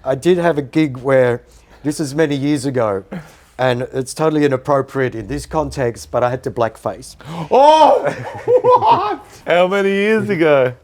I did have a gig where, this is many years ago, and it's totally inappropriate in this context, but I had to blackface. Oh, what? How many years ago?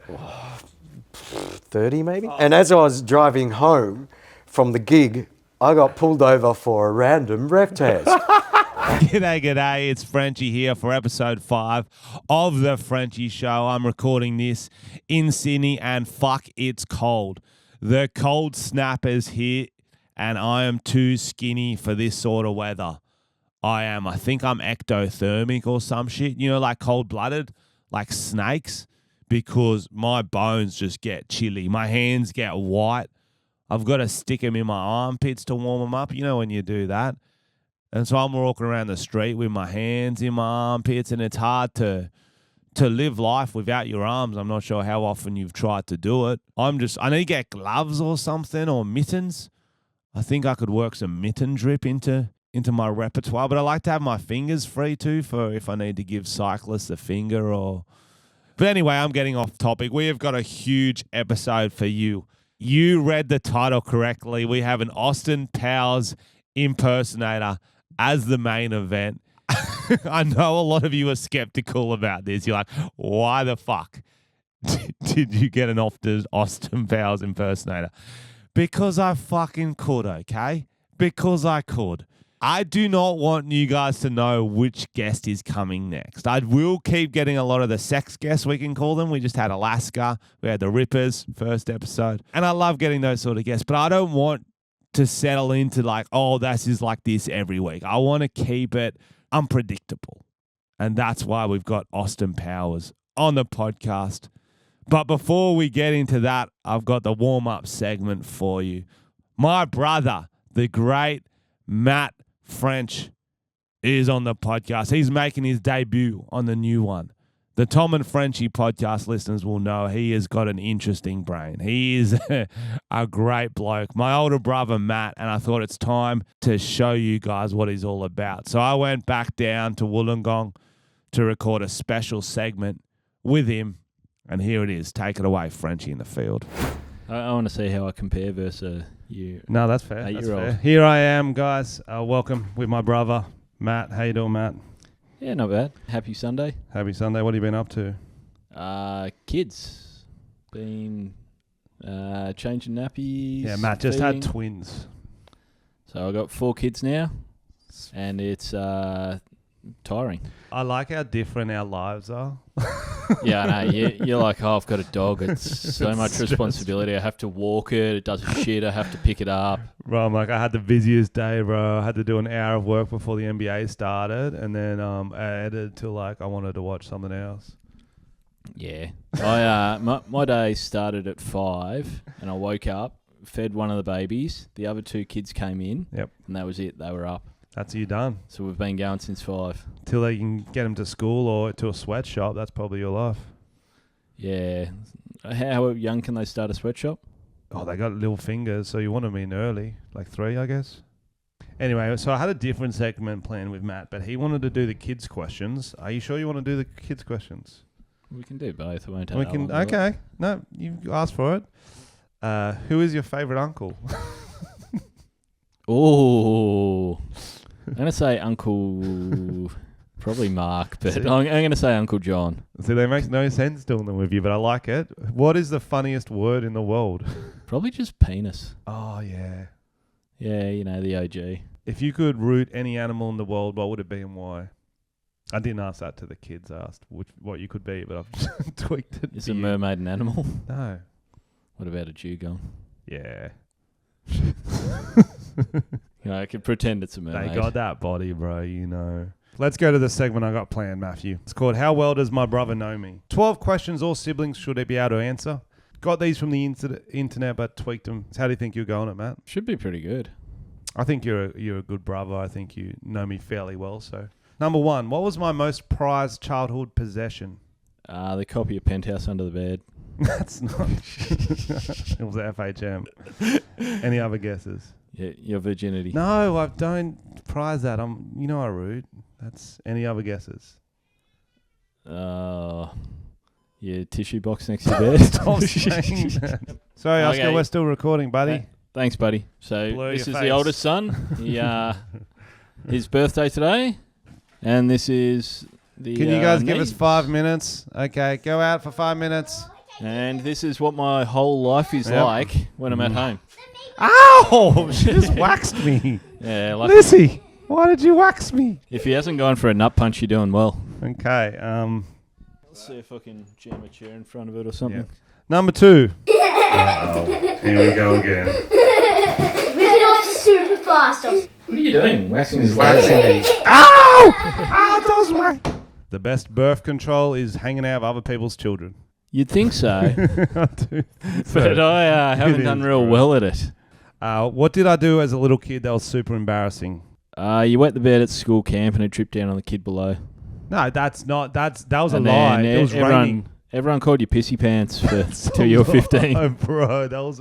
30 maybe? And as I was driving home from the gig, I got pulled over for a random ref test. G'day, it's Frenchy here for episode 5 of The Frenchy Show. I'm recording this in Sydney and fuck, it's cold. The cold snap is here and I am too skinny for this sort of weather. I think I'm ectothermic or some shit, you know, like cold-blooded, like snakes, because my bones just get chilly. My hands get white. I've got to stick them in my armpits to warm them up, you know, when you do that. And so I'm walking around the street with my hands in my armpits, and it's hard to live life without your arms. I'm not sure how often you've tried to do it. I need to get gloves or something, or mittens. I think I could work some mitten drip into my repertoire, but I like to have my fingers free too for if I need to give cyclists a finger or... But anyway, I'm getting off topic. We have got a huge episode for you. You read the title correctly. We have an Austin Powers impersonator as the main event. I know a lot of you are skeptical about this. You're like, why the fuck did you get an Austin Powers impersonator? Because I fucking could, okay? Because I could. I do not want you guys to know which guest is coming next. I will keep getting a lot of the sex guests, we can call them. We just had Alaska. We had the Rippers, first episode. And I love getting those sort of guests. But I don't want to settle into like, oh, this is like this every week. I want to keep it unpredictable. And that's why we've got Austin Powers on the podcast. But before we get into that, I've got the warm-up segment for you. My brother, the great Matt French, is on the podcast. He's making his debut on the new one. The Tom and Frenchy podcast listeners will know he has got an interesting brain. He is a great bloke. My older brother, Matt, and I thought it's time to show you guys what he's all about. So I went back down to Wollongong to record a special segment with him, and here it is. Take it away, Frenchy in the field. I want to see how I compare versus you. No, that's fair. That's 8-year-old. fair. Here I am, guys. Welcome with my brother, Matt. How you doing, Matt? Yeah, not bad. Happy Sunday. Happy Sunday. What have you been up to? Kids. Been changing nappies. Yeah, Matt just had feeding. twins. So I've got 4 kids now, and it's tiring. I like how different our lives are. Yeah, I know. You're like, oh, I've got a dog. It's so much responsibility. I have to walk it. It does shit. I have to pick it up. Bro, I'm like, I had the busiest day, bro. I had to do an hour of work before the NBA started, and then I added to like I wanted to watch something else. Yeah. My day started at 5, and I woke up, fed one of the babies. The other 2 kids came in. Yep. And that was it. They were up. That's you done. So we've been going since 5. Till they can get them to school or to a sweatshop. That's probably your life. Yeah. How young can they start a sweatshop? Oh, they got little fingers, so you want them in early, like 3, I guess. Anyway, so I had a different segment planned with Matt, but he wanted to do the kids' questions. Are you sure you want to do the kids' questions? We can do both. I won't take We can. Okay. No, you asked for it. Who is your favourite uncle? Oh, I'm going to say Uncle, probably Mark, but I'm going to say Uncle John. See, they make no sense doing them with you, but I like it. What is the funniest word in the world? Probably just penis. Oh, yeah. Yeah, you know, the OG. If you could root any animal in the world, what would it be and why? I didn't ask that to the kids. I asked what you could be, but I've tweaked it. Is a mermaid an animal? No. What about a dugong? Yeah. You know, I could pretend it's a mermaid. They got that body, bro, you know. Let's go to the segment I got planned, Matthew. It's called How Well Does My Brother Know Me? 12 questions all siblings should be able to answer. Got these from the internet, but tweaked them. How do you think you're going at, Matt? Should be pretty good. I think you're a good brother. I think you know me fairly well. So, number 1, what was my most prized childhood possession? The copy of Penthouse under the bed. That's not. It was FHM. Any other guesses? Yeah, your virginity. No, I don't prize that. I'm rude. That's any other guesses? Your tissue box next to your bed. Stop saying that. Sorry, Oscar, we're still recording, buddy. Thanks, buddy. So Blur this your is face. the oldest son. He, his birthday today, and this is the. Can you guys give us niece. 5 minutes? Okay, go out for 5 minutes. And this is what my whole life is Yep. like when I'm at home. Ow! She just waxed me. Yeah, like Lizzie, why did you wax me? if he hasn't gone for a nut punch, you're doing well. Okay, Let's see if I can jam a chair in front of it or something. number 2. Uh-oh. Here we go again. Moving off super fast. What are you doing? Waxing his Ow! Ow, that was wax. The best birth control is hanging out with other people's children. You'd think so, I do. but I haven't It done is, real bro. well at it. What did I do as a little kid that was super embarrassing? You wet the bed at school camp and it tripped down on the kid below. No, that was And a lie. then It was raining. Everyone called you pissy pants till you were 15. Oh, bro, that was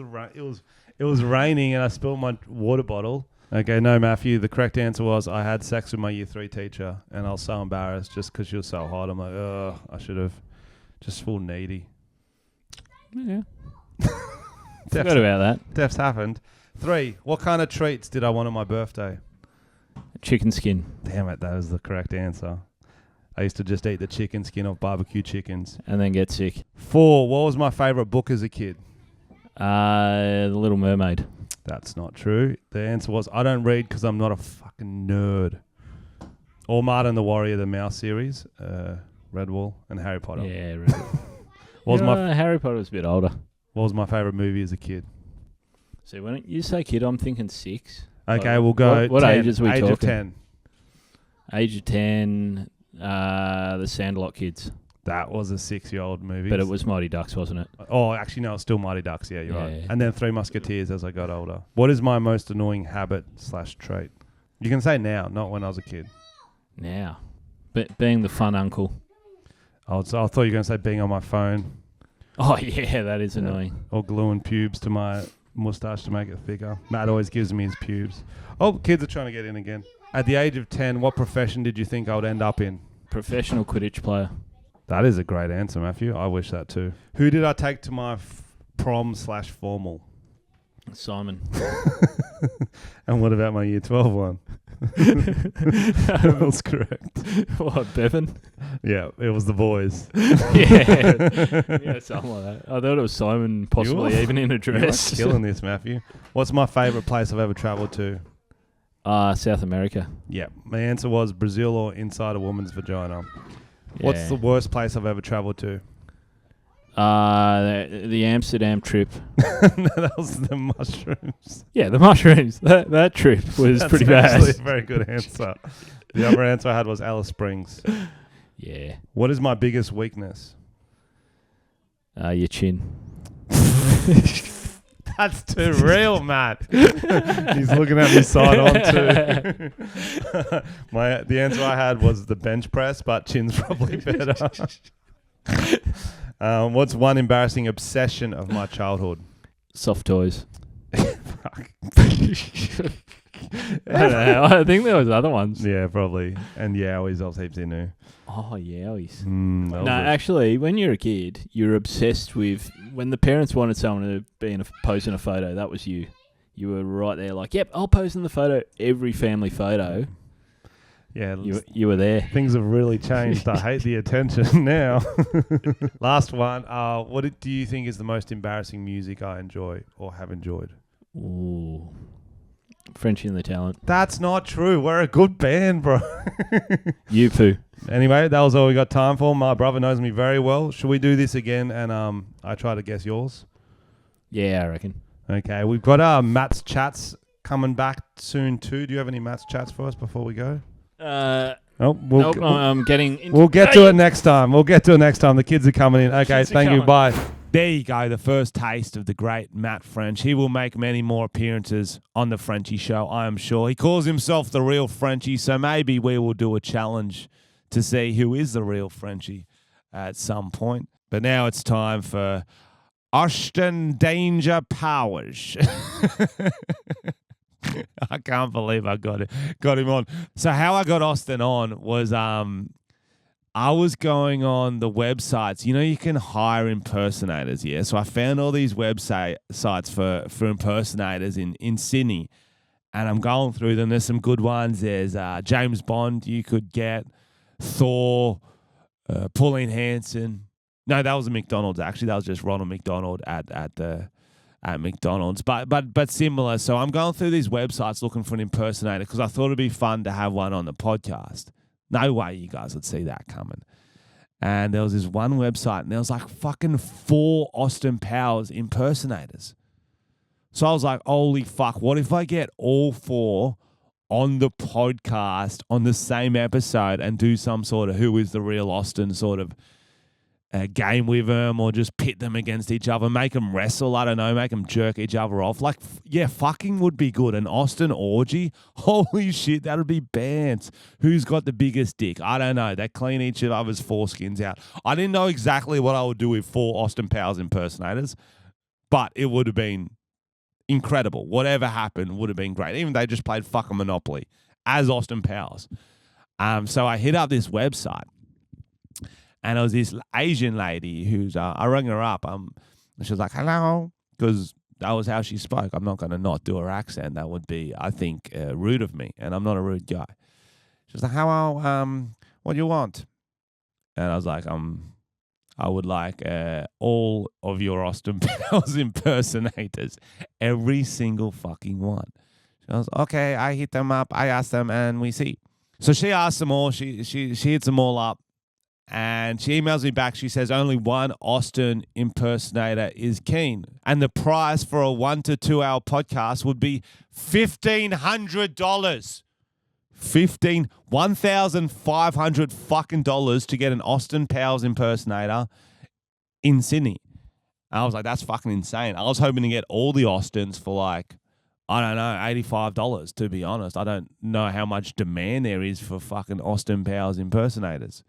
it was raining and I spilled my water bottle. Okay, no, Matthew. The correct answer was I had sex with my year 3 teacher, and I was so embarrassed just because she was so hot. I'm like, oh, I should have just full needy. Yeah. Forgot about that. Death's happened. 3. What kind of treats did I want on my birthday? Chicken skin. Damn it, that was the correct answer. I used to just eat the chicken skin off barbecue chickens. And then get sick. 4. What was my favourite book as a kid? The Little Mermaid. That's not true. The answer was I don't read because I'm not a fucking nerd. Or Martin the Warrior, the Mouse series, Redwall, and Harry Potter. Yeah, right. What was Harry Potter was a bit older. what was my favourite movie as a kid? So when you say kid, I'm thinking 6. Okay, we'll go. What 10. ages are we Age talking? of 10. Age of 10, the Sandlot Kids. That was a 6-year-old movie. But it was Mighty Ducks, wasn't it? Oh, actually, no, it's still Mighty Ducks. Yeah, you're Yeah. right. And then 3 Musketeers as I got older. What is my most annoying habit/trait? You can say now, not when I was a kid. Now. But being the fun uncle. I thought you were going to say being on my phone Oh, yeah, that is annoying. or gluing pubes to my mustache to make it thicker. Matt always gives me his pubes. Oh, kids are trying to get in again. At the age of 10, what profession did you think I would end up in? Professional Quidditch player. That is a great answer, Matthew. I wish that too. Who did I take to my prom/formal? Simon. And what about my year 12 one? That was correct. What, Bevan? Yeah, it was the boys. Yeah, something like that. I thought it was Simon, possibly You're- even in a You're dress. killing this, Matthew. What's my favourite place I've ever travelled to? South America. Yeah, my answer was Brazil or inside a woman's vagina. What's Yeah. the worst place I've ever travelled to? The Amsterdam trip. That was the mushrooms. Yeah, the mushrooms. That trip was That's pretty actually bad. a very good answer. The other answer I had was Alice Springs. Yeah. What is my biggest weakness? Your chin. That's too real, Matt. He's looking at me side on too. The answer I had was the bench press, but chin's probably better. What's one embarrassing obsession of my childhood? Soft toys. Fuck. I don't know. I think there was other ones. Yeah, probably. And yowies, I was heaps into. Oh, yowies. No, No, actually, when you're a kid, you're obsessed with... When the parents wanted someone to be in pose in a photo, that was you. You were right there like, yep, I'll pose in the photo. Every family photo, yeah, you were there. things have really changed. I hate the attention now. Last one. Do you think is the most embarrassing music I enjoy or have enjoyed? Ooh. Frenchy and the Talent. That's not true. We're a good band, bro. You poo. Anyway, that was all we got time for. My brother knows me very well. Should we do this again and I try to guess yours? Yeah, I reckon. Okay, we've got Matt's chats coming back soon too. Do you have any Matt's chats for us before we go? Nope, I'm getting... We'll get to it next time. The kids are coming in. Okay, Kids are thank you. coming. Bye. There you go, the first taste of the great Matt French. He will make many more appearances on the Frenchy show, I am sure. He calls himself the real Frenchy, so maybe we will do a challenge to see who is the real Frenchy at some point. But now it's time for Austin Danger Powers. I can't believe I got him on. So how I got Austin on was I was going on the websites. You know, you can hire impersonators, yeah? So I found all these sites for impersonators in Sydney, and I'm going through them. There's some good ones. There's James Bond you could get, Thor, Pauline Hanson. No, that was a McDonald's, actually. That was just Ronald McDonald at McDonald's, but similar. So I'm going through these websites looking for an impersonator because I thought it'd be fun to have one on the podcast. No way you guys would see that coming. And there was this one website, and there was like fucking 4 Austin Powers impersonators. So I was like, holy fuck, what if I get all 4 on the podcast on the same episode and do some sort of who is the real Austin sort of game with them, or just pit them against each other, make them wrestle, I don't know, make them jerk each other off. Like, yeah, fucking would be good. An Austin orgy? Holy shit, that would be bands. Who's got the biggest dick? I don't know. They clean each other's foreskins out. I didn't know exactly what I would do with 4 Austin Powers impersonators, but it would have been incredible. Whatever happened would have been great. Even they just played fucking Monopoly as Austin Powers. So I hit up this website, and it was this Asian lady who's, I rang her up. She was like, hello, because that was how she spoke. I'm not going to not do her accent. That would be, I think, rude of me, and I'm not a rude guy. She was like, hello, what do you want? And I was like, I would like all of your Austin Powers impersonators, every single fucking one. She was, okay, I hit them up, I asked them, and we see. So she asked them all, she hits them all up, and she emails me back. She says only one Austin impersonator is keen. And the price for a 1 to 2 hour podcast would be $1,500. $1,500 fucking dollars to get an Austin Powers impersonator in Sydney. And I was like, that's fucking insane. I was hoping to get all the Austins for like, I don't know, $85, to be honest. I don't know how much demand there is for fucking Austin Powers impersonators.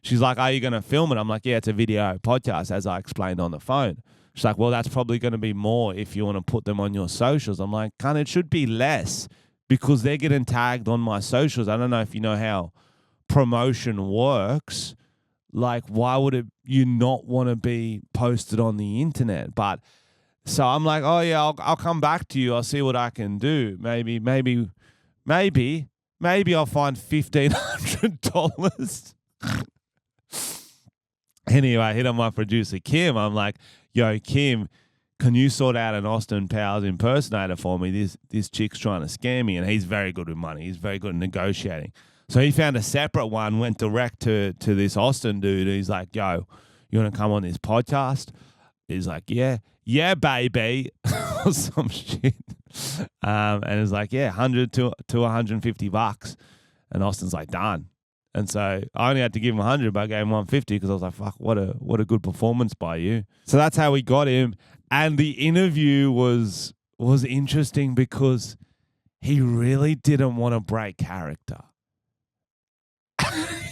She's like, are you going to film it? I'm like, yeah, it's a video podcast, as I explained on the phone. She's like, well, that's probably going to be more if you want to put them on your socials. I'm like, cunt, it should be less because they're getting tagged on my socials. I don't know if you know how promotion works. Like, why would you not want to be posted on the internet? But so I'm like, oh yeah, I'll come back to you. I'll see what I can do. Maybe I'll find $1,500. Anyway, I hit on my producer, Kim. I'm like, yo, Kim, can you sort out an Austin Powers impersonator for me? This chick's trying to scam me. And he's very good with money. He's very good at negotiating. So he found a separate one, went direct to this Austin dude. He's like, yo, you want to come on this podcast? He's like, yeah, baby, or some shit. And it's like, yeah, $100 to $150. And Austin's like, done. And so I only had to give him 100, but I gave him 150 because I was like, fuck, what a good performance by you. So that's how we got him. And the interview was interesting because he really didn't want to break character.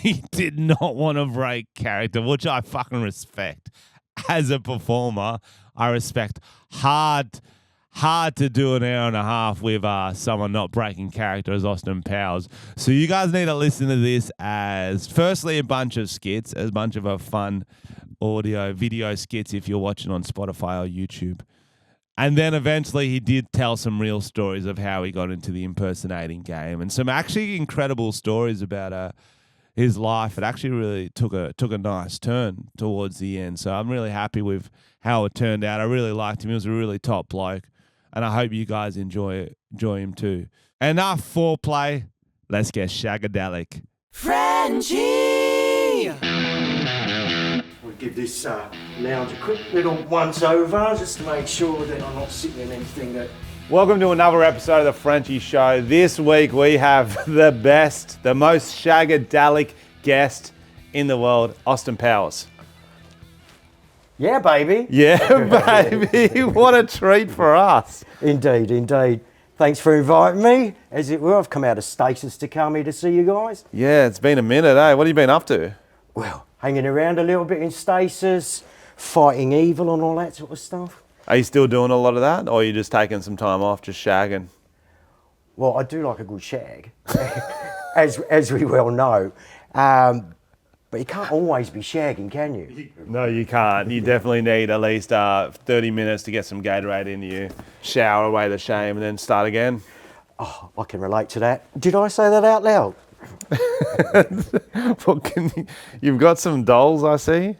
He did not want to break character, which I fucking respect. As a performer, I respect. Hard to do an hour and a half with someone not breaking character as Austin Powers. So you guys need to listen to this as, firstly, a bunch of skits, as a bunch of fun video skits if you're watching on Spotify or YouTube. And then eventually he did tell some real stories of how he got into the impersonating game and some actually incredible stories about his life. It actually really took a nice turn towards the end. So I'm really happy with how it turned out. I really liked him. He was a really top bloke. And I hope you guys enjoy him too. Enough foreplay. Let's get shagadelic. Frenchy! We'll give this lounge a quick little once over just to make sure that I'm not sitting in anything that... Welcome to another episode of the Frenchy Show. This week we have the best, the most shagadelic guest in the world, Austin Powers. Yeah, baby. Yeah, baby. What a treat for us. Indeed. Thanks for inviting me. As it were, I've come out of stasis to come here to see you guys. Yeah, it's been a minute, eh? What have you been up to? Well, hanging around a little bit in stasis, fighting evil and all that sort of stuff. Are you still doing a lot of that, or are you just taking some time off, just shagging? Well, I do like a good shag, as we well know. But you can't always be shagging, can you? No, you can't. You definitely need at least 30 minutes to get some Gatorade into you, shower away the shame, and then start again. Oh, I can relate to that. Did I say that out loud? You've got some dolls, I see.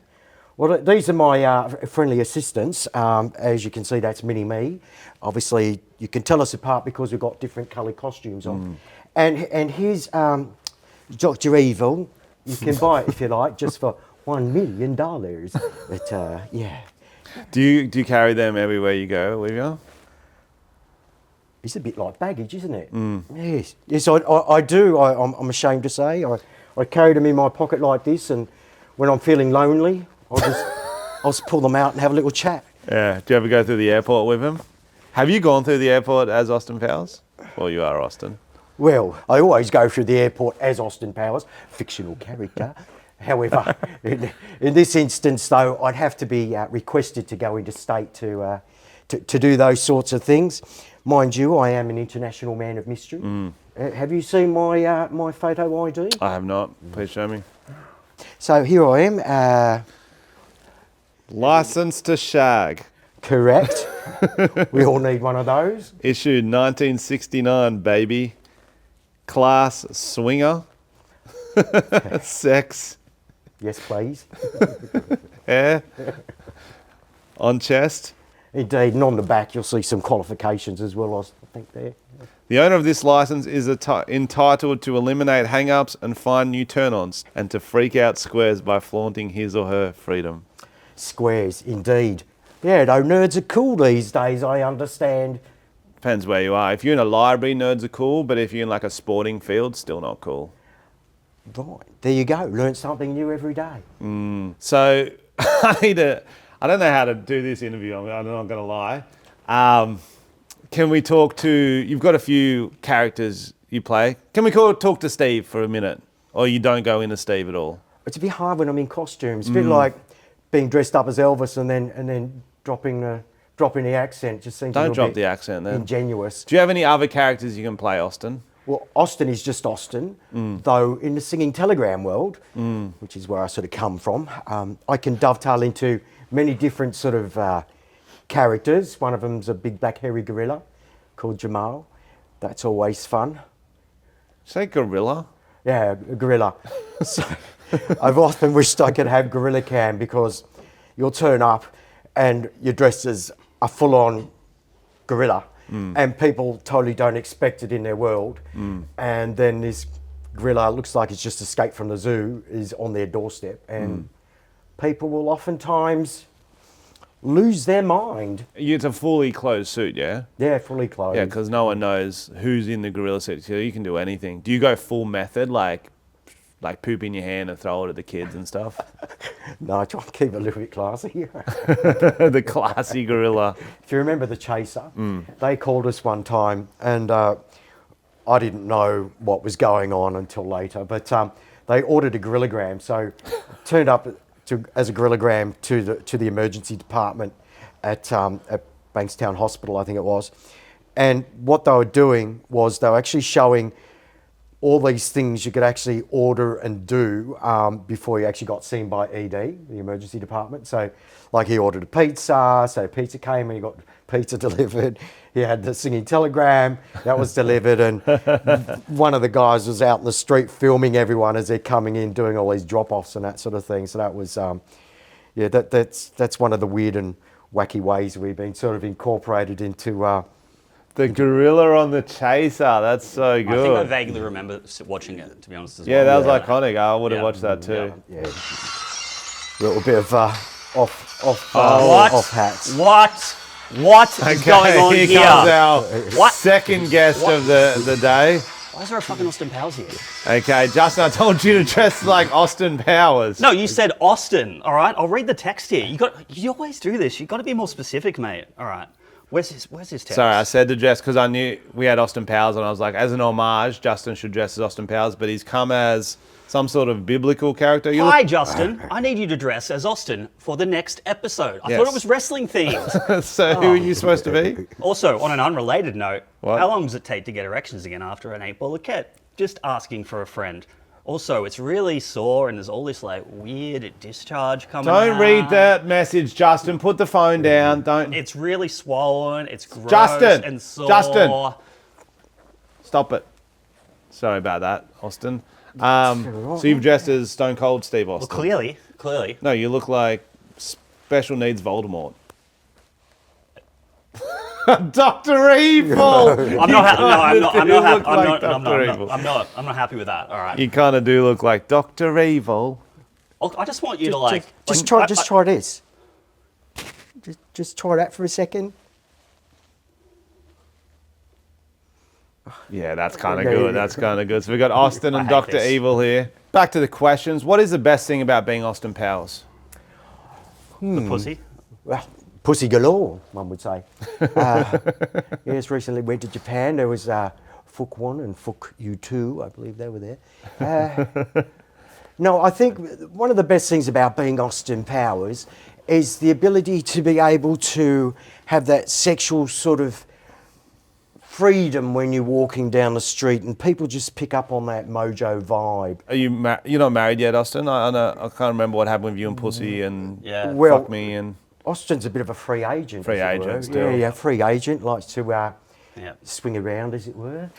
Well, these are my friendly assistants. As you can see, that's Mini-Me. Obviously, you can tell us apart because we've got different coloured costumes on. And here's Dr. Evil. You can buy it if you like, just for $1 million. But yeah. Do you carry them everywhere you go, Olivia? It's a bit like baggage, isn't it? Yes. Yes, I do. I'm ashamed to say. I carry them in my pocket like this, and when I'm feeling lonely, I'll just pull them out and have a little chat. Yeah. Do you ever go through the airport with them? Have you gone through the airport as Austin Powers? Well, you are Austin. Well, I always go through the airport as Austin Powers, fictional character. However, in this instance, though, I'd have to be requested to go into state to do those sorts of things. Mind you, I am an international man of mystery. Have you seen my my photo ID? I have not. Please show me. So here I am. License to Shag. Correct. We all need one of those. Issued 1969, baby. Class swinger. Sex. Yes, please. Hair. On chest. Indeed, and on the back you'll see some qualifications as well, I think there. The owner of this license is entitled to eliminate hang-ups and find new turn-ons and to freak out squares by flaunting his or her freedom. Squares, indeed. Yeah, though nerds are cool these days, I understand. Depends where you are. If you're in a library, nerds are cool, but if you're in like a sporting field, still not cool. Right, there you go. Learn something new every day. So I don't know how to do this interview, I'm not going to lie. Can we talk to, you've got a few characters you play. Can we talk to Steve for a minute? Or you don't go into Steve at all? It's a bit hard when I'm in costume. It's a bit like being dressed up as Elvis and then dropping the accent. Just seems Don't a little drop bit the accent then. ingenuous. Do you have any other characters you can play, Austin? Well, Austin is just Austin, though in the singing telegram world, which is where I sort of come from, I can dovetail into many different sort of characters. One of them's a big black hairy gorilla called Jamal. That's always fun. Say gorilla? Yeah, a gorilla. So I've often wished I could have Gorilla Cam because you'll turn up and you're dressed as a full-on gorilla and people totally don't expect it in their world. And then this gorilla looks like it's just escaped from the zoo is on their doorstep and people will oftentimes lose their mind. It's a fully closed suit, yeah? Yeah, fully clothed. Yeah, because no one knows who's in the gorilla suit, so you can do anything. Do you go full method, like poop in your hand and throw it at the kids and stuff? No, I try and keep it a little bit classy. The classy gorilla. If you remember the Chaser, they called us one time and I didn't know what was going on until later, but they ordered a gorillagram, so turned up as a gorillagram to the emergency department at Bankstown Hospital, I think it was. And what they were doing was they were actually showing all these things you could actually order and do before you actually got seen by ED, the emergency department. So like he ordered a pizza, so pizza came and he got pizza delivered. He had the singing telegram, that was delivered. And one of the guys was out in the street filming everyone as they're coming in, doing all these drop-offs and that sort of thing. So that was, yeah, that's one of the weird and wacky ways we've been sort of incorporated into The gorilla on the Chaser, that's so good. I think I vaguely remember watching it, to be honest, as well. Yeah, that was iconic. I would have watched that too. yeah, a little bit of off hats. What is going on here here? comes our What? second guest of the day. Why is there a fucking Austin Powers here? Okay, Justin, I told you to dress like Austin Powers. No, you said Austin, all right? I'll read the text here. You always do this. You got to be more specific, mate. All right. Where's his text? Sorry, I said to dress because I knew we had Austin Powers and I was like, as an homage, Justin should dress as Austin Powers, but he's come as some sort of biblical character. Hi, Justin. I need you to dress as Austin for the next episode. I thought it was wrestling themed. So who are you supposed to be? Also, on an unrelated note, What? how long does it take to get erections again after an 8-ball of ket? Just asking for a friend. Also, it's really sore and there's all this like weird discharge coming out. Don't read that message, Justin. Put the phone down. Don't. It's really swollen. It's gross Justin! and sore. Justin! Stop it. Sorry about that, Austin. So you've dressed as Stone Cold Steve Well, Austin. clearly. No, you look like Special Needs Voldemort. Dr. Evil. I'm not happy with that. All right. You kind of do look like Dr. Evil. I just want you to like. Just like, try this. Just try that for a second. Yeah, that's kind of There you good. go. That's kind of good. So we've got Austin and hate Dr. this. Evil here. Back to the questions. What is the best thing about being Austin Powers? The pussy. Well, pussy galore, one would say. Yes, recently went to Japan. There was Fook 1 and Fook U2, I believe they were there. No, I think one of the best things about being Austin Powers is the ability to be able to have that sexual sort of freedom when you're walking down the street and people just pick up on that Mojo vibe. Are you you're not married yet, Austin? I can't remember what happened with you and Pussy and Yeah. Well, Fuck Me and... Austin's a bit of a free agent. Free as it agent were. still. Yeah, free agent, likes to Yeah. swing around, as it were.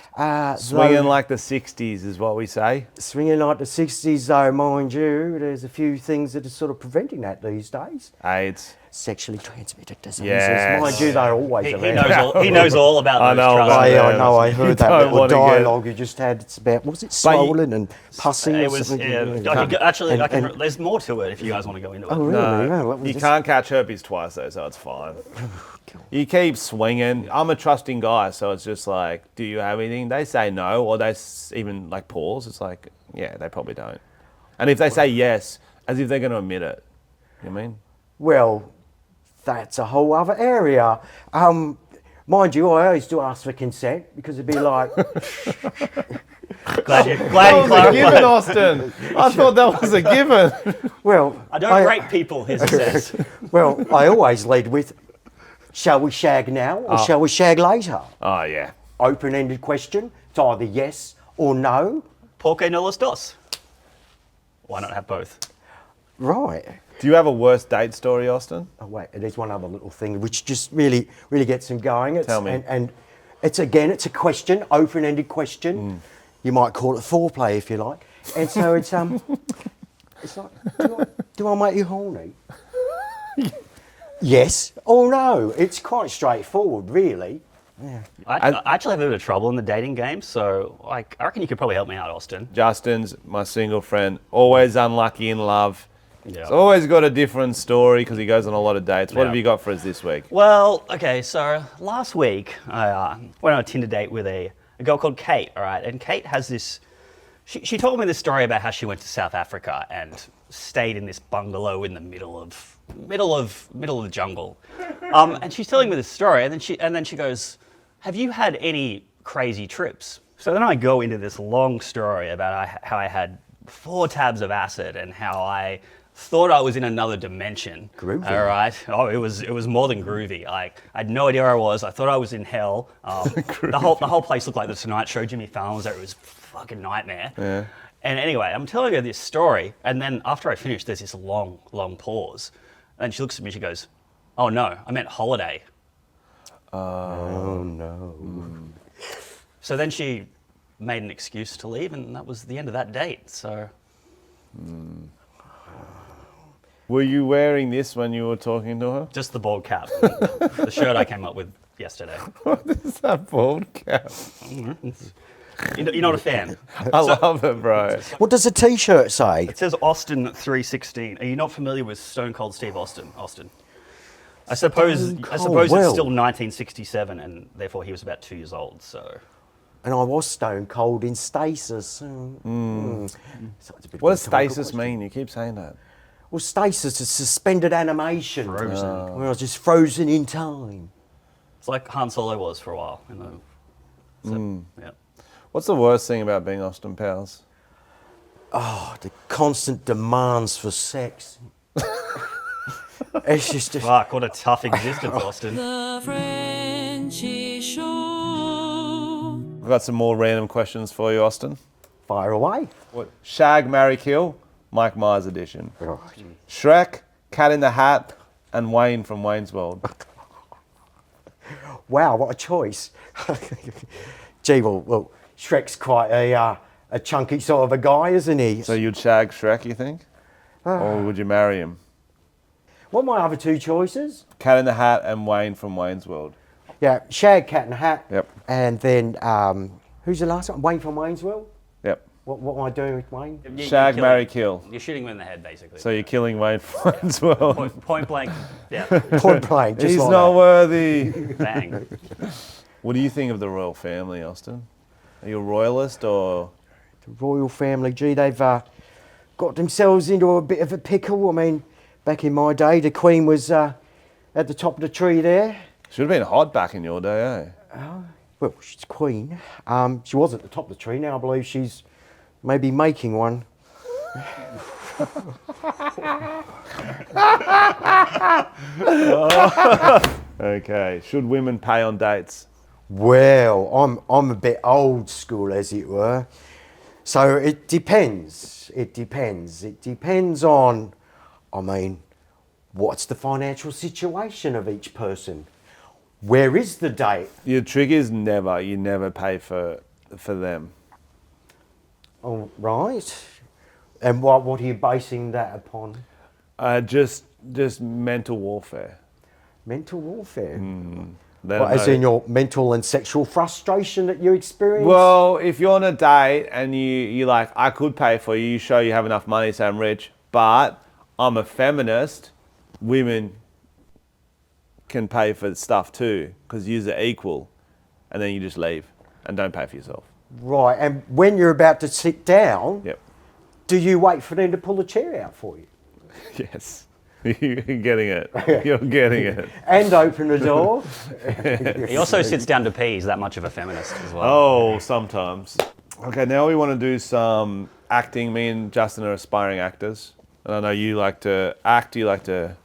Swinging Though- like the 60s is what we say. Swinging like the 60s, though, mind you, there's a few things that are sort of preventing that these days. AIDS. Sexually transmitted diseases. Yes. Mind you, they're always He around. knows all about I those. know trust about me. it. I know, I heard that don't little wanna get- dialogue you just had. It's about, was it swollen and pussy It or was something? there's more to it if you guys want to go into it. Oh, really? No, No, what was you this? can't catch herpes twice though, so it's fine. You keep swinging. I'm a trusting guy, so it's just like, do you have anything? They say no, or they even like pause. It's like, yeah, they probably don't. And if they say yes, as if they're going to admit it. You know what I mean? Well, that's a whole other area. Mind you, I always do ask for consent because it'd be like, Glad you That was a clarified. given, Austin. I thought that was a given. well, I don't rape people, he says. well, I always lead with, shall we shag now or shall we shag later? Oh, yeah. Open-ended question. It's either yes or no. Por qué no los dos? Why not have both? Right. Do you have a worst date story, Austin? Oh, wait, there's one other little thing which just really gets them going. It's, Tell me. And it's, again, it's a question, open-ended question. You might call it foreplay if you like. And so it's like, do I make you horny? Yes or no? It's quite straightforward, really. Yeah. I actually have a bit of trouble in the dating game, so I reckon you could probably help me out, Austin. Justin's my single friend, always unlucky in love. Yeah. He's always got a different story because he goes on a lot of dates. What Yeah. have you got for us this week? Well, okay, so last week I went on a Tinder date with a girl called Kate, all right? And Kate has this, she told me this story about how she went to South Africa and stayed in this bungalow in the middle of the jungle. And she's telling me this story, and then she goes, have you had any crazy trips? So then I go into this long story about how I had 4 tabs of acid and how I thought I was in another dimension. Groovy. All right. Oh, it was more than groovy. Like I had no idea where I was. I thought I was in hell. The whole place looked like the Tonight Show. Jimmy Fallon was there. It was a fucking nightmare. Yeah. And anyway, I'm telling her this story, and then after I finish, there's this long pause, and she looks at me. She goes, "Oh no, I meant holiday." Oh, no. So then she made an excuse to leave, and that was the end of that date. So Were you wearing this when you were talking to her? just the bald cap, the shirt I came up with yesterday. What is that bald cap? You're not a fan. I love it, bro. What does the T-shirt say? It says Austin 316. Are you not familiar with Stone Cold Steve Austin? I suppose Cold, it's well. still 1967, and therefore he was about 2 years old. So And I was stone cold in stasis. So it's a bit What of does a rhetorical stasis question. mean? You keep saying that. Well, stasis is suspended animation. Frozen. Where I was just frozen in time. it's like Han Solo was for a while. Yeah. What's the worst thing about being Austin Powers? Oh, the constant demands for sex. It's just Fuck, what a tough existence, Austin. The Frenchy Show. I've got some more random questions for you, Austin. Fire away. What? Shag, marry, kill. Mike Myers edition. Right. Shrek, Cat in the Hat, and Wayne from Wayne's World. Wow, what a choice. Gee, well, Shrek's quite a chunky sort of a guy, isn't he? So you'd shag Shrek, you think? Or would you marry him? What are my other two choices? Cat in the Hat and Wayne from Wayne's World. Yeah, Shag, Cat in the Hat. Yep. And then, who's the last one? Wayne from Wayne's World? Yep. What am I doing with Wayne? Shag, marry, kill. You're shooting him in the head, basically. So you're killing Wayne from Wayne's World. Point blank. Yeah. Point blank, just He's like not that. worthy. Bang. What do you think of the royal family, Austin? Are you a royalist or? The royal family, gee, they've got themselves into a bit of a pickle. I mean, back in my day, the Queen was at the top of the tree there. Should have been hot back in your day, eh? Well, she's Queen. She was at the top of the tree. Now I believe she's maybe making one. Okay. Should women pay on dates? Well, I'm a bit old school, as it were. So it depends. It depends on, I mean, what's the financial situation of each person? Where is the date? Your trick is you never pay for them. Oh, right. And what are you basing that upon? Just mental warfare. Mental warfare. Let What, them as know. in your mental and sexual frustration that you experience? Well, if you're on a date and you like, I could pay for you, you show you have enough money, say I'm rich, but I'm a feminist, women can pay for stuff too, because you're equal, and then you just leave and don't pay for yourself. Right, and when you're about to sit down, Yep. do you wait for them to pull a chair out for you? Yes. You're getting it. You're getting it. And open the door? He also sits down to pee. He's that much of a feminist as well. Oh, sometimes. Okay, now we want to do some acting. Me and Justin are aspiring actors. And I know you like to act, you like to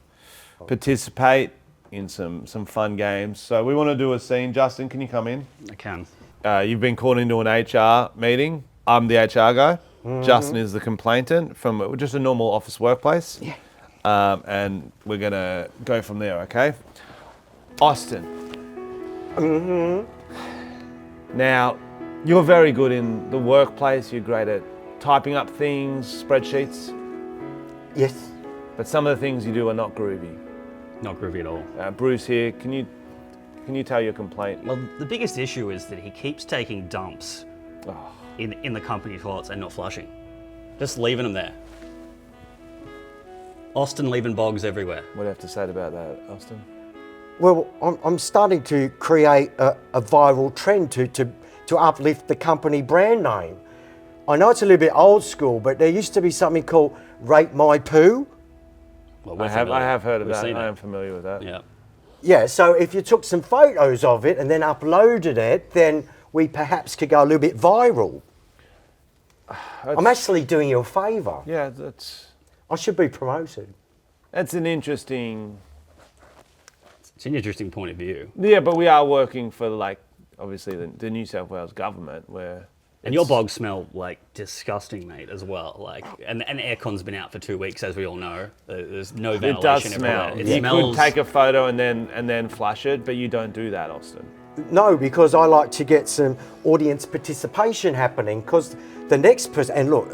participate in some fun games. So we want to do a scene. Justin, can you come in? I can. You've been called into an HR meeting. I'm the HR guy. Justin is the complainant from just a normal office workplace. Yeah. And we're going to go from there, okay? Austin. Now, you're very good in the workplace. You're great at typing up things, spreadsheets. Yes. But some of the things you do are not groovy. Not groovy at all. Bruce here, can you tell your complaint? Well, the biggest issue is that he keeps taking dumps in the company toilets and not flushing. Just leaving them there. Austin leaving bogs everywhere. What do you have to say about that, Austin? Well, I'm starting to create a viral trend to uplift the company brand name. I know it's a little bit old school, but there used to be something called Rate My Poo. Well, we're I familiar. have heard of We've that. seen I it. am familiar with that. Yeah. Yeah, so if you took some photos of it and then uploaded it, then we perhaps could go a little bit viral. I'm actually doing you a favour. Yeah, that's I should be promoted. an interesting. It's an interesting point of view. Yeah, but we are working for obviously the New South Wales government, where. And your bogs smell like disgusting, mate, as well. And aircon's been out for 2 weeks, as we all know. There's no ventilation It does everywhere. smell. It You smells. could take a photo and then flush it, but you don't do that, Austin. No, because I like to get some audience participation happening, because the next person, and look,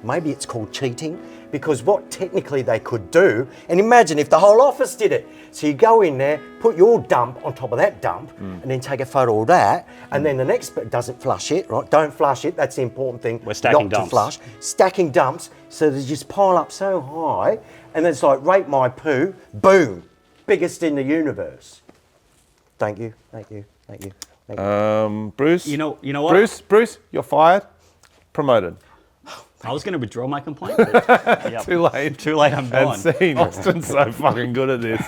maybe it's called cheating, because what technically they could do, and imagine if the whole office did it. So you go in there, put your dump on top of that dump, and then take a photo of that, and then the next bit doesn't flush it, right? Don't flush it, that's the important thing. We're stacking not dumps. to flush. Stacking dumps, so they just pile up so high, and then it's like, rate my poo, boom, biggest in the universe. Thank you, thank you, thank you, thank you. Bruce. You know what? Bruce, you're fired. Promoted. I was going to withdraw my complaint. But, yep. Too late. Too late, I'm gone. And scene. Austin's so fucking good at this.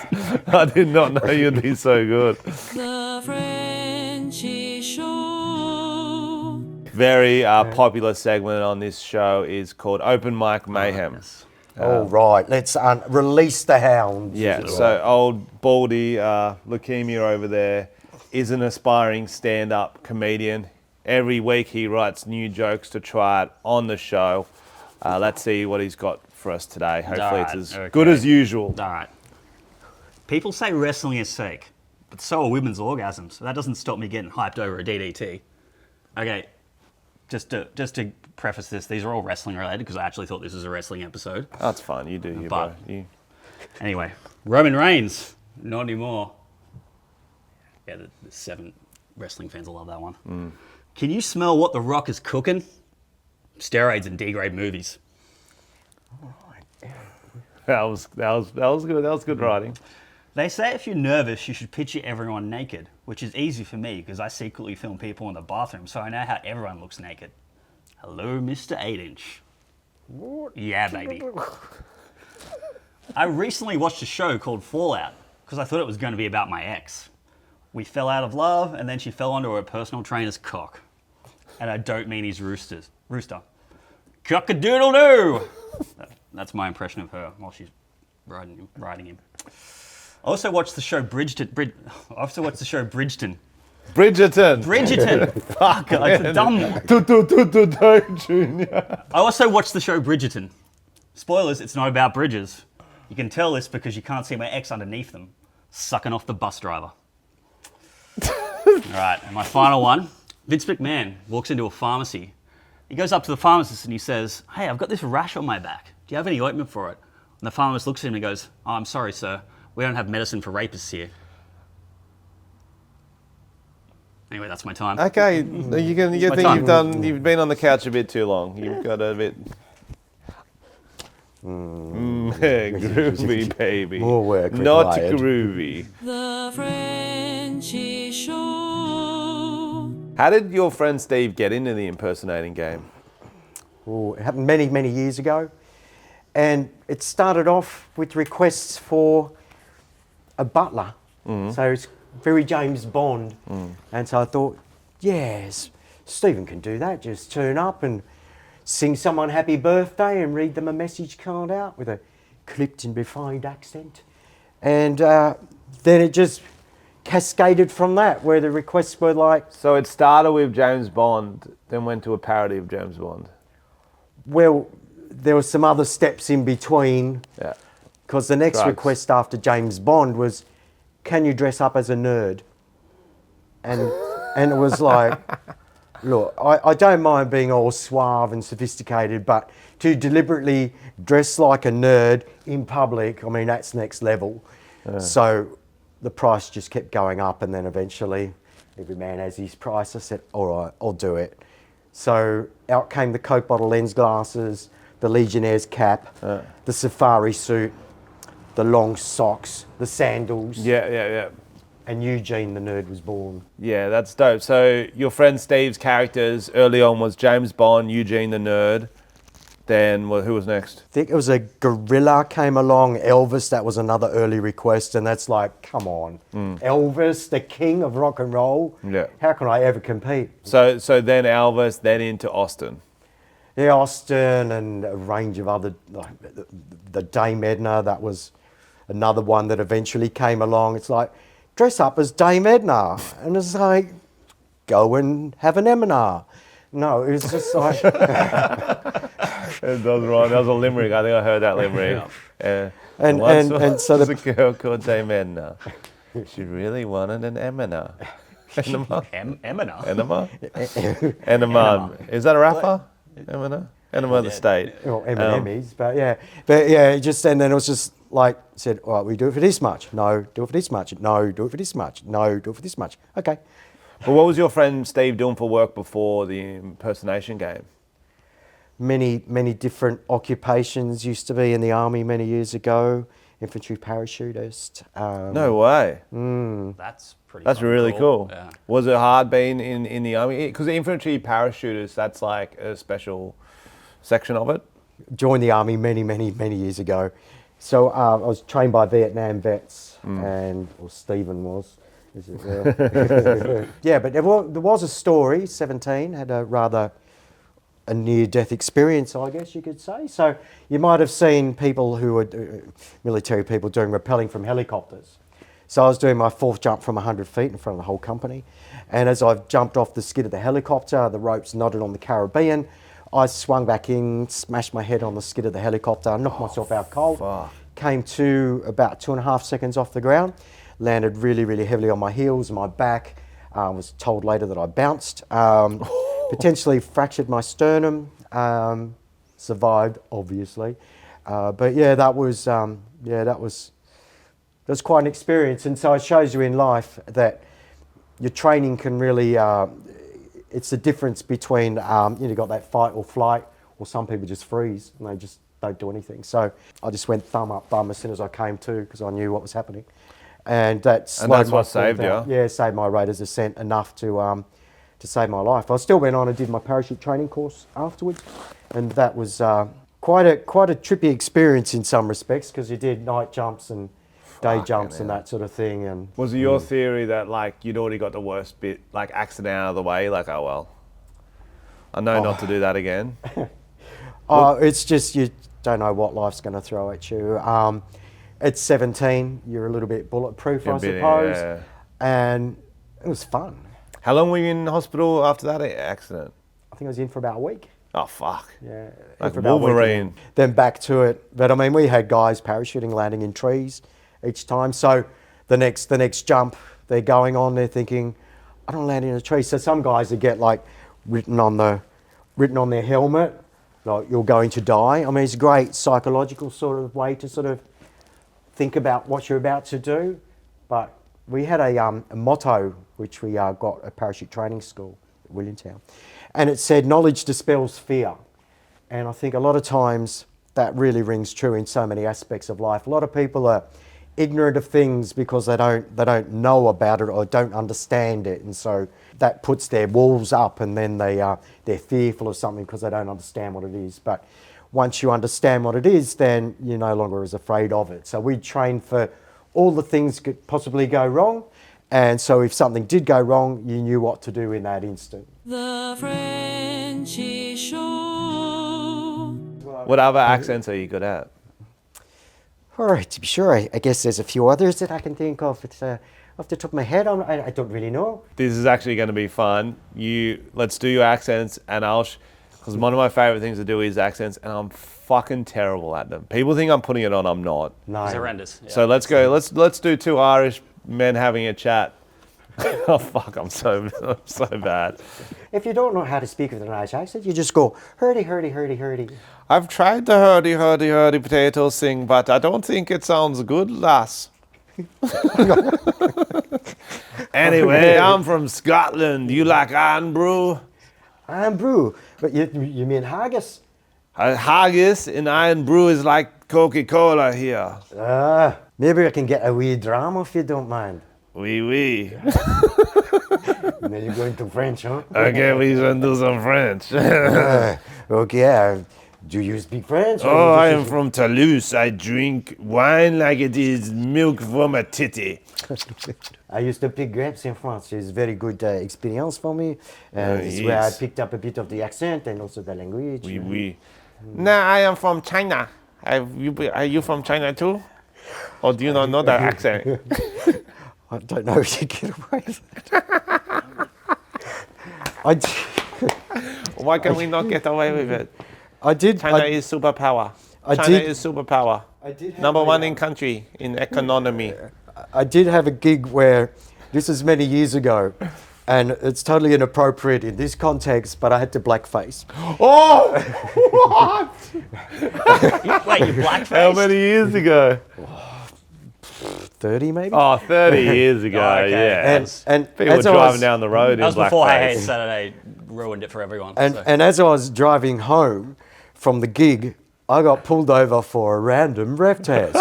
I did not know you'd be so good. The Frenchy Show. Very popular segment on this show is called Open Mic Mayhem. All right, let's release the hounds. Yeah, so old Baldy, leukemia over there, is an aspiring stand-up comedian. Every week he writes new jokes to try it on the show. Let's see what he's got for us today. Hopefully it's as good as usual. All right. People say wrestling is fake, but so are women's orgasms. So that doesn't stop me getting hyped over a DDT. Okay, just to preface this, these are all wrestling related because I actually thought this was a wrestling episode. That's fine. You do you, bro. But anyway, Roman Reigns, not anymore. Yeah, the 7 wrestling fans will love that one. Can you smell what The Rock is cooking? Steroids and D-grade movies. That was good. That was good writing. They say if you're nervous, you should picture everyone naked, which is easy for me because I secretly film people in the bathroom, so I know how everyone looks naked. Hello, Mr. 8-inch. Yeah, baby. I recently watched a show called Fallout because I thought it was going to be about my ex. We fell out of love, and then she fell onto her personal trainer's cock. And I don't mean his rooster. Cock-a-doodle-doo! That's my impression of her while she's riding him. I also watched the show Bridgerton. Bridgerton. Fuck, it's a dumb one. Junior. I also watched the show Bridgerton. Spoilers, it's not about bridges. You can tell this because you can't see my ex underneath them, sucking off the bus driver. All right, and my final one. Vince McMahon walks into a pharmacy. He goes up to the pharmacist and he says, "Hey, I've got this rash on my back. Do you have any ointment for it?" And the pharmacist looks at him and goes, "Oh, I'm sorry, sir. We don't have medicine for rapists here." Anyway, that's my time. Okay, you've been on the couch a bit too long. You've got a bit. Groovy, baby. More work Not required. groovy. The Frenchy Show. How did your friend Steve get into the impersonating game? It happened many, many years ago. And it started off with requests for a butler. So it's very James Bond. And so I thought, yes, Stephen can do that. Just turn up and sing someone happy birthday and read them a message card out with a clipped and refined accent. And then it just cascaded from that, where the requests were like... So it started with James Bond, then went to a parody of James Bond. Well, there were some other steps in between. Yeah. Because the next Drugs. request after James Bond was, can you dress up as a nerd? And it was like, look, I don't mind being all suave and sophisticated, but to deliberately dress like a nerd in public, I mean, that's next level. So the price just kept going up, and then eventually every man has his price. I said, all right, I'll do it. So out came the Coke bottle lens glasses, the Legionnaire's cap, the safari suit, the long socks, the sandals. Yeah. And Eugene the nerd was born. Yeah, that's dope. So your friend Steve's characters early on was James Bond, Eugene the nerd. Then who was next? I think it was a gorilla came along, Elvis, that was another early request, and that's like, come on. Elvis, the king of rock and roll? Yeah. How can I ever compete? So then Elvis, then into Austin. Yeah, Austin and a range of other, like the Dame Edna, that was another one that eventually came along. It's like, dress up as Dame Edna. And it's like, go and have an Emina. No, it was just like... That was wrong. That was a limerick. I think I heard that limerick. And so there's a girl called Dame Edna. She really wanted an Emina. Enema? Emina? Enema. Is that a rapper? Emina? Enema of the state. Well, M&M's, but yeah, just, and then it was just like, said, all right, we do it for this much. No, do it for this much. No, do it for this much. No, do it for this much. Okay. But what was your friend Steve doing for work before the impersonation game? Many different occupations. Used to be in the army many years ago. Infantry parachutist. No way. That's pretty That's fucking really cool. Yeah. Was it hard being in the army? Because the infantry parachutist, that's like a special section of it. Joined the army many years ago. So I was trained by Vietnam vets, or Stephen was. Is it, yeah, but there was a story. 17, had a near-death experience, I guess you could say. So you might have seen people who were military people doing rappelling from helicopters. So I was doing my 4th jump from 100 feet in front of the whole company. And as I jumped off the skid of the helicopter, the ropes knotted on the Caribbean. I swung back in, smashed my head on the skid of the helicopter, knocked myself out cold. Came to about 2.5 seconds off the ground, landed really, really heavily on my heels and my back. Was told later that I bounced. Potentially fractured my sternum. Survived, obviously. But yeah, that was quite an experience. And so it shows you in life that your training can really, it's the difference between, you got that fight or flight, or some people just freeze and they just don't do anything. So I just went thumb up bum as soon as I came to, because I knew what was happening. And that's what saved you? Yeah, saved my rate of ascent enough to save my life. I still went on and did my parachute training course afterwards, and that was quite a trippy experience in some respects, because you did night jumps and day jumps and that sort of thing. And Was it your theory that like you'd already got the worst bit, like accident out of the way, like, oh well, I know not to do that again? It's just you don't know what life's going to throw at you. At 17, you're a little bit bulletproof, I suppose, and it was fun. How long were you in hospital after that accident? I think I was in for about a week. Oh fuck! Yeah, Like for about a week, Wolverine. then back to it. But I mean, we had guys parachuting, landing in trees each time. So the next jump, they're going on. They're thinking, I don't land in a tree. So some guys would get like written on their helmet, like you're going to die. I mean, it's a great psychological sort of way to sort of think about what you're about to do. But we had a motto which we got at parachute training school at Williamtown, and it said, "Knowledge dispels fear." And I think a lot of times that really rings true in so many aspects of life. A lot of people are ignorant of things because they don't know about it or don't understand it, and so that puts their walls up, and then they're fearful of something because they don't understand what it is. But once you understand what it is, then you're no longer as afraid of it. So we trained for all the things could possibly go wrong, and so if something did go wrong, you knew what to do in that instant. The Frenchy Show. What other accents are you good at? All right, to be sure, I guess there's a few others that I can think of. It's off the top of my head, I don't really know. This is actually going to be fun. Let's do your accents, and because one of my favorite things to do is accents, and I'm fucking terrible at them. People think I'm putting it on, I'm not. No. It's horrendous. Yeah. So let's go. Let's do 2 Irish men having a chat. Oh fuck, I'm so bad. If you don't know how to speak with an Irish accent, you just go hurdy, hurdy, hurdy, hurdy. I've tried the hurdy, hurdy, hurdy potatoes thing, but I don't think it sounds good, lass. Anyway, I'm from Scotland. You like iron brew? Iron brew, but you mean haggis? Haggis in iron brew is like Coca-Cola here. Maybe I can get a wee dram if you don't mind. Oui, oui. And then you're going to French, huh? Okay, we can do some French. Okay, do you speak French? Oh, I am from Toulouse. I drink wine like it is milk from a titty. I used to pick grapes in France. It's a very good experience for me. It's where I picked up a bit of the accent and also the language. Oui, oui. No, I am from China. Are you from China too? Or do you not know that accent? I don't know if you get away with it. Why can we not get away with it? I did. China is superpower. China is superpower. Number one in country in economy. I did have a gig where, this is many years ago, and it's totally inappropriate in this context, but I had to blackface. Oh! What? Wait, you blackface? How many years ago? 30 maybe? Oh, 30 years ago, Oh, okay. yeah. And People as I driving was- down the road That was in before Hey Hey blackface. Saturday ruined it for everyone. And, so. and as I was driving home from the gig, I got pulled over for a random ref test.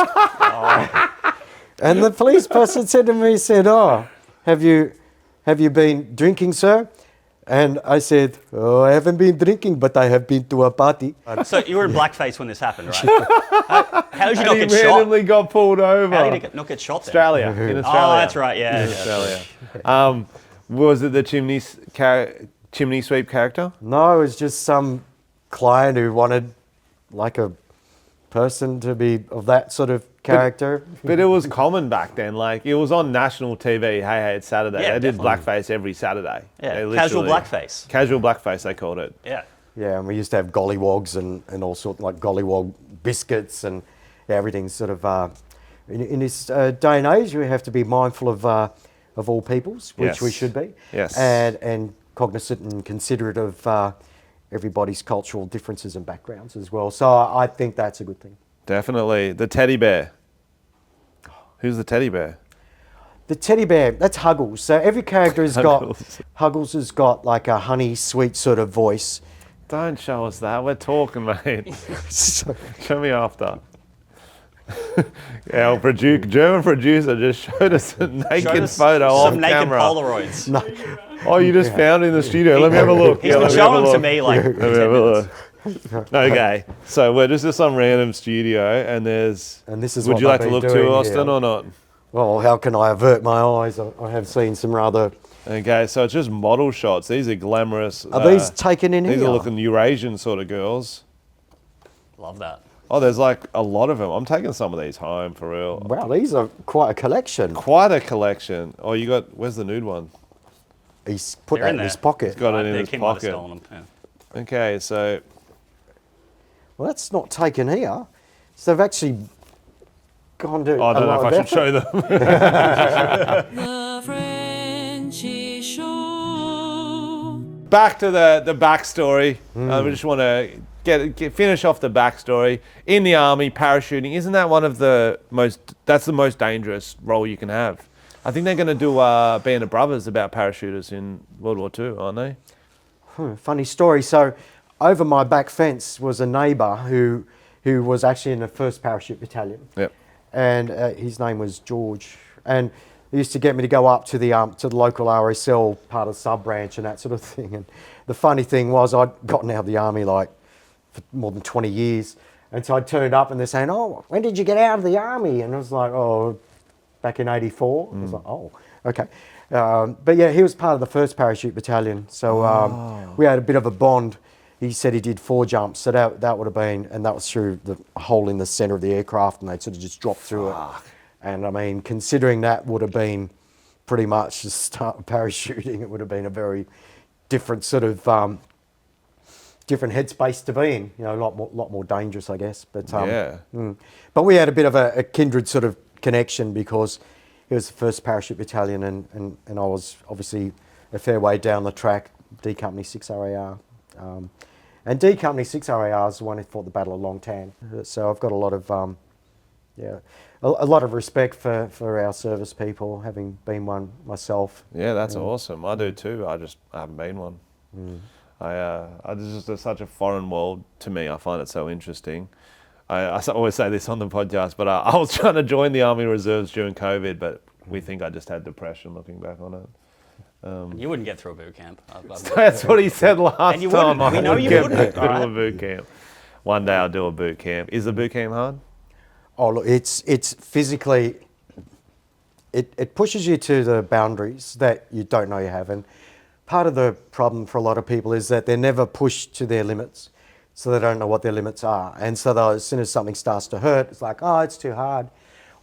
And the police person said to me, have you been drinking, sir? And I said, oh, I haven't been drinking, but I have been to a party. So you were in blackface when this happened, right? How did you not He get shot? randomly got pulled over. How did you not get shot then? Australia, in Australia. Oh, that's right, yeah. In yeah. Australia. Was it the chimney sweep character? No, it was just some client who wanted like a person to be of that sort of character. But it was common back then. Like, it was on national TV. Hey, it's Saturday. Yeah, they did definitely. blackface every Saturday. Yeah, They casual literally- blackface. Casual blackface, they called it. Yeah. Yeah, and we used to have gollywogs and all sorts, like gollywog biscuits and everything sort of... in this day and age, we have to be mindful of all peoples, which we Yes. should be. Yes. And cognizant and considerate of everybody's cultural differences and backgrounds as well. So I think that's a good thing. Definitely. The teddy bear. Who's the teddy bear? The teddy bear, that's Huggles. So every character has got... Huggles. Huggles has got like a honey, sweet sort of voice. Don't show us that. We're talking, mate. So, Show me after. Yeah, our German producer just showed us a naked Showed us photo some off naked camera. Polaroids. no, Oh, you just found it in the studio. Let me have a look. He's Yeah, been let me have a showing them to look. me like Let me 10 have a minutes. look. Okay, so we're just in some random studio, and there's. and this is Would what you like they've to been look doing too, Austin, here. or not? Well, how can I avert my eyes? I have seen some rather... Okay, so it's just model shots. These are glamorous. Are these taken in These here? are looking Eurasian sort of girls. Love that. Oh, there's like a lot of them. I'm taking some of these home for real. Wow, these are quite a collection. Quite a collection. Oh, you got. Where's the nude one? He's put They're that in in his there. pocket. Got it Right, in the his kid might have pocket. stolen them. Yeah. Okay, so Well, that's not taken here. So they've actually gone to... oh, I don't know if I should show them. The Frenchy Show. Back to the backstory. We just want to finish off the backstory. In the army, parachuting, isn't that one of the most? That's the most dangerous role you can have. I think they're going to do Band of Brothers about parachuters in World War II, aren't they? Funny story. So over my back fence was a neighbour who was actually in the 1st Parachute Battalion. Yep. And his name was George. And he used to get me to go up to the local RSL part of the sub branch and that sort of thing. And the funny thing was, I'd gotten out of the army like for more than 20 years, and so I turned up and they're saying, "Oh, when did you get out of the army?" And I was like, "Oh, back in '84." I was like, "Oh, okay." But yeah, he was part of the 1st Parachute Battalion, so we had a bit of a bond. He said he did 4 jumps, so that would have been, and that was through the hole in the centre of the aircraft, and they sort of just dropped through it. And I mean, considering that would have been pretty much the start of parachuting, it would have been a very different sort of different headspace to be in. You know, a lot more dangerous, I guess. But Yeah. But we had a bit of a kindred sort of connection because he was the 1st Parachute Battalion, and I was obviously a fair way down the track, D Company 6 RAR. And D Company 6 RAR is the one who fought the Battle of Long Tan. So I've got a lot of a lot of respect for our service people, having been one myself. Yeah, that's awesome. I do too. I haven't been one. This is such a foreign world to me. I find it so interesting. I always say this on the podcast, but I was trying to join the Army Reserves during COVID, but we think I just had depression looking back on it. You wouldn't get through a boot camp. That's what he said last And you time. wouldn't. We know you get wouldn't, through alright? a boot camp. One day I'll do a boot camp. Is the boot camp hard? Oh, look, it's physically, it pushes you to the boundaries that you don't know you have. And part of the problem for a lot of people is that they're never pushed to their limits, so they don't know what their limits are. And so as soon as something starts to hurt, it's like, oh, it's too hard.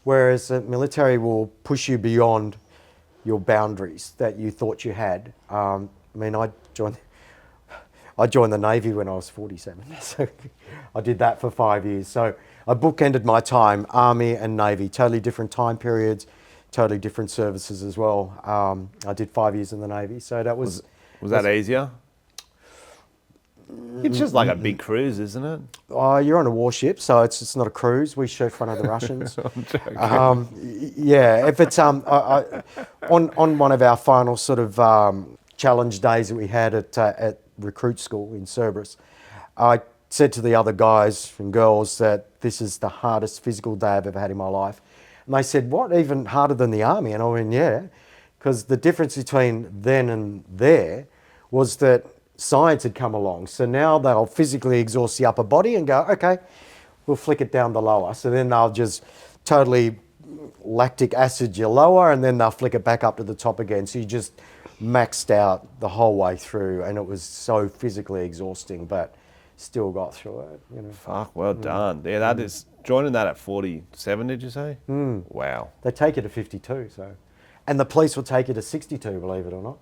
Whereas the military will push you beyond your boundaries that you thought you had. I mean, I joined the Navy when I was 47, so I did that for 5 years. So I bookended my time, Army and Navy, totally different time periods, totally different services as well. I did 5 years in the Navy, so that was... Was that easier? It's just like a big cruise, isn't it? You're on a warship, so it's not a cruise. We shoot front of the Russians. Yeah, if it's on one of our final sort of challenge days that we had at recruit school in Cerberus, I said to the other guys and girls that this is the hardest physical day I've ever had in my life. And they said, "What, even harder than the army?" And I went, "Yeah," because the difference between then and there was that science had come along. So now they'll physically exhaust the upper body and go, "Okay, we'll flick it down the lower." So then they'll just totally lactic acid your lower, and then they'll flick it back up to the top again. So you just maxed out the whole way through, and it was so physically exhausting, but still got through it. You know. Fuck, well done. Yeah, that is joining that at 47, did you say? Wow. They take you to 52, so. And the police will take you to 62, believe it or not.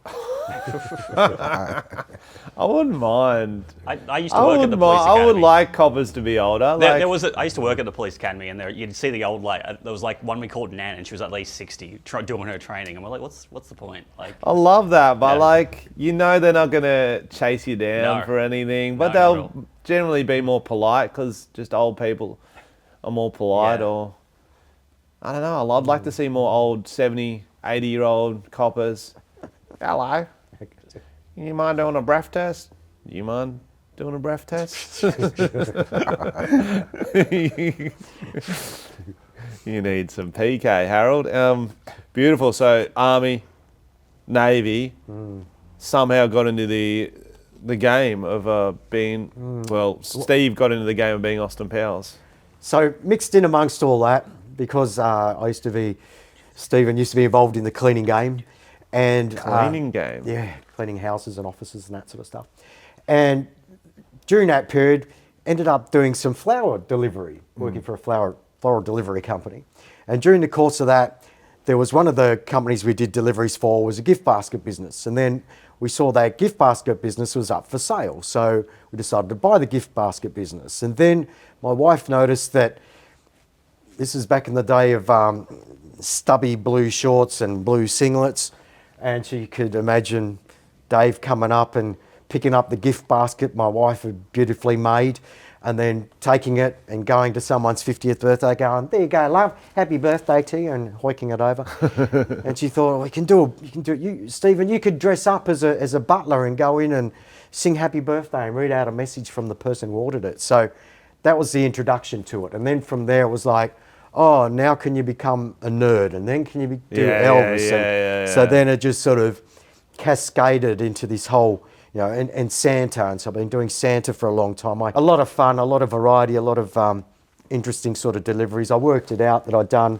I wouldn't mind. I used to work at the police I would academy. like coppers to be older. There was I used to work at the police academy, and you'd see the old there was like one we called Nan, and she was at least 60, doing her training, and we're like, what's the point? Like, I love that, but Yeah. they're not gonna chase you down No. for anything, but No, not at they'll all. generally be more polite because just old people are more polite, Yeah. or I don't know. I'd like to see more old 70, 80-year-old coppers. Hello. You mind doing a breath test? You mind doing a breath test? You need some PK, Harold. Beautiful. So Army, Navy, somehow got into the game of being. Well, Steve got into the game of being Austin Powers. So mixed in amongst all that, because Stephen used to be involved in the cleaning game. And Cleaning game. Yeah, cleaning houses and offices and that sort of stuff. And during that period, ended up doing some flower delivery, working for a floral delivery company. And during the course of that, there was one of the companies we did deliveries for was a gift basket business. And then we saw that gift basket business was up for sale. So we decided to buy the gift basket business. And then my wife noticed that this is back in the day of stubby blue shorts and blue singlets. And she could imagine Dave coming up and picking up the gift basket my wife had beautifully made, and then taking it and going to someone's 50th birthday going, there you go, love, happy birthday to you, and hoiking it over. And she thought, you can do it. Stephen, you could dress up as a butler and go in and sing happy birthday and read out a message from the person who ordered it. So that was the introduction to it. And then from there it was like, oh, now can you become a nerd? And then can you do Elvis? So then it just sort of cascaded into this whole, and Santa. And so I've been doing Santa for a long time. A lot of fun, a lot of variety, a lot of interesting sort of deliveries. I worked it out that I'd done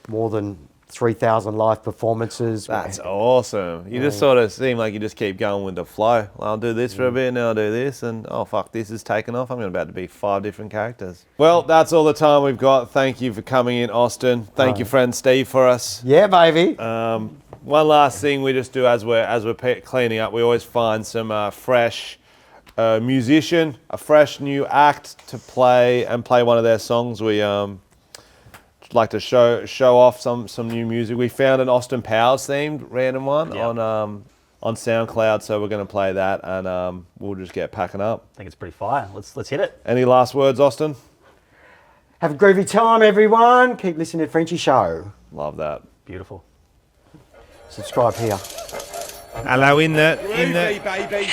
more than 3,000 live performances. That's awesome. You just sort of seem like you just keep going with the flow. I'll do this for a bit, and then I'll do this, and oh fuck, this is taken off. I'm about to be 5 different characters. Well, that's all the time we've got. Thank you for coming in, Austin. Thank you, friend Steve, for us. Yeah, baby. One last thing we just do as we're cleaning up, we always find some fresh musician, a fresh new act to play one of their songs. We like to show off some new music. We found an Austin Powers themed random one on SoundCloud, so we're going to play that, and we'll just get packing up. I think it's pretty fire. Let's hit it. Any last words, Austin? Have a groovy time, everyone. Keep listening to Frenchy Show. Love that. Beautiful. Subscribe here. Hello, in there.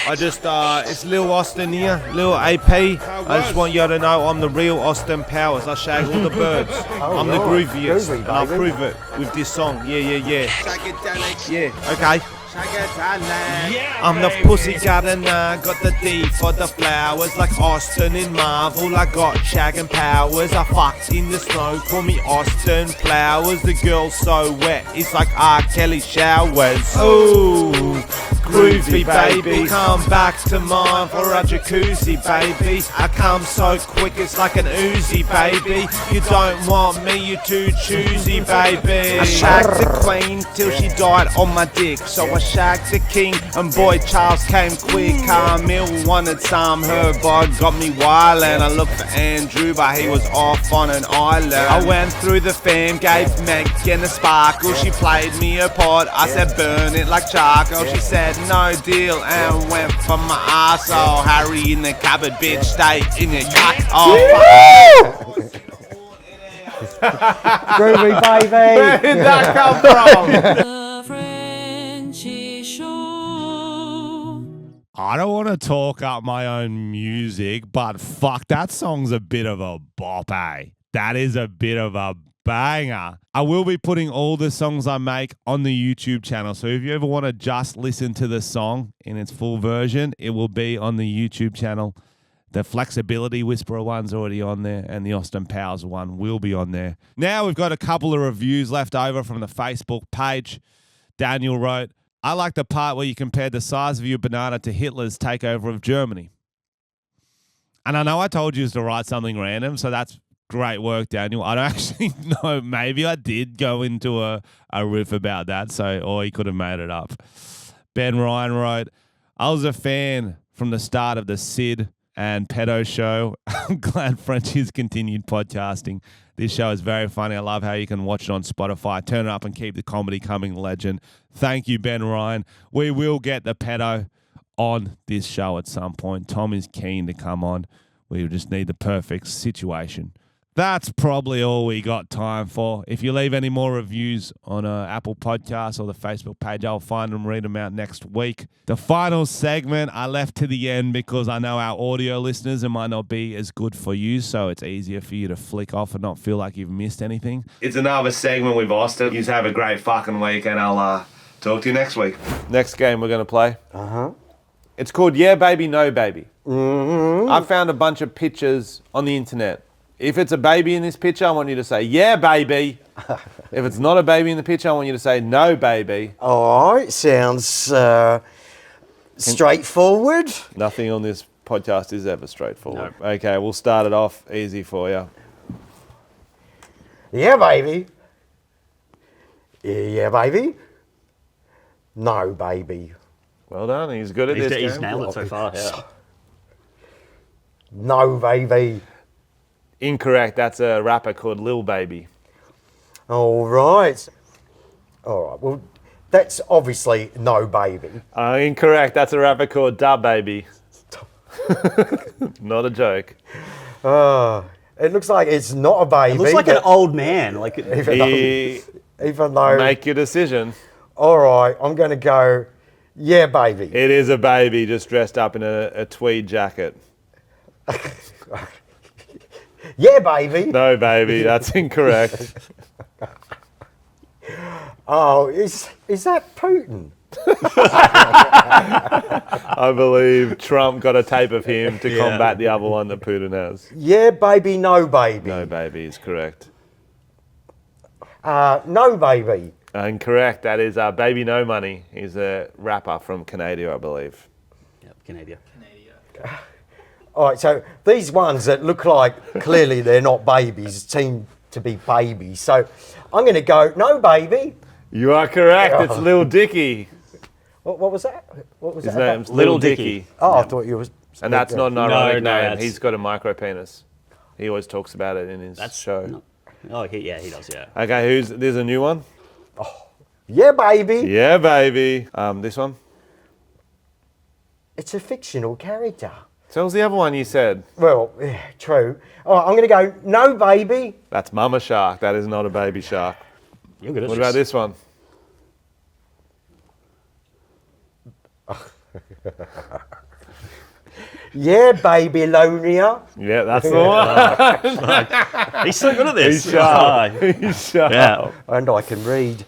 I just, it's Lil Austin here, Lil AP. I just want you to know I'm the real Austin Powers. I shag all the birds. I'm the grooviest, Groovy, and I'll baby. prove it with this song. Yeah. Okay. I'm the pussy got and got the D for the flowers. Like Austin in Marvel, I got Shag and Powers. I fucked in the snow, call me Austin Flowers. The girl's so wet, it's like R. Kelly showers. Ooh, groovy baby, come back to mine for a jacuzzi baby. I come so quick, it's like an Uzi baby. You don't want me, you too choosy baby. I shagged the queen till she died on my dick, so I shagged the king, and boy Charles came quick. Carmel wanted some, her bod got me wild, and I looked for Andrew, but he was off on an island. I went through the fam, gave Megan a sparkle, she played me a pod, I said burn it like charcoal, she said no deal, and went for my arsehole. Harry in the cupboard, bitch, stay in your cock. Oh, fuck. Groovy, baby. Where did that come from? The Frenchy Show. I don't want to talk up my own music, but fuck, that song's a bit of a bop, eh? That is a bit of a banger. I will be putting all the songs I make on the YouTube channel, so if you ever want to just listen to the song in its full version, it will be on the YouTube channel. The Flexibility Whisperer one's already on there, and the Austin Powers one will be on there. Now we've got a couple of reviews left over from the Facebook page. Daniel wrote, I like the part where you compared the size of your banana to Hitler's takeover of Germany. And I know I told you to write something random, so that's Great work, Daniel. I don't actually know. Maybe I did go into a riff about that, or he could have made it up. Ben Ryan wrote, I was a fan from the start of the Sid and Pedo show. I'm glad Frenchy's continued podcasting. This show is very funny. I love how you can watch it on Spotify. Turn it up and keep the comedy coming, legend. Thank you, Ben Ryan. We will get the pedo on this show at some point. Tom is keen to come on. We just need the perfect situation. That's probably all we got time for. If you leave any more reviews on Apple Podcasts or the Facebook page, I'll find them, read them out next week. The final segment I left to the end because I know our audio listeners, it might not be as good for you, so it's easier for you to flick off and not feel like you've missed anything. It's another segment we've lost it. You have a great fucking week, and I'll talk to you next week. Next game we're going to play. It's called Yeah Baby, No Baby. I found a bunch of pictures on the internet. If it's a baby in this picture, I want you to say, yeah, baby. If it's not a baby in the picture, I want you to say, no, baby. All right, sounds straightforward. Nothing on this podcast is ever straightforward. No. Okay, we'll start it off easy for you. Yeah, baby. Yeah, baby. No, baby. Well done. He's good at this game. He's nailed it so far, yeah. No, baby. Incorrect. That's a rapper called Lil Baby. All right. Well, that's obviously No Baby. Incorrect. That's a rapper called Da Baby. Not a joke. It looks like it's not a baby. It looks like an old man. Like even though. Make your decision. All right. I'm going to go. Yeah, baby. It is a baby just dressed up in a tweed jacket. Yeah, baby. No, baby, that's incorrect. Oh, is that Putin? I believe Trump got a tape of him to combat the other one that Putin has. Yeah, baby, no, baby. No, baby is correct. No, baby. Incorrect. That is Baby No Money. He's a rapper from Canada, I believe. Yep, Canada. All right, so these ones that look like clearly they're not babies seem to be babies. So I'm going to go, no, baby. You are correct. It's Lil Dicky. What was that? What was His that? name's Lil Dicky. Oh, I thought you was. And that's not an ironic No, name. He's got a micro penis. He always talks about it in his show. No. Oh, he does, yeah. Okay, there's a new one? Yeah, baby. Yeah, baby. This one? It's a fictional character. So what was the other one you said? Well, yeah, true. All right, I'm going to go, no, baby. That's Mama Shark. That is not a baby shark. You're good at What about this one? Yeah, baby, Lonia. Yeah, that's the one. He's so good at this. He's sharp. He's sharp. Yeah. And I can read.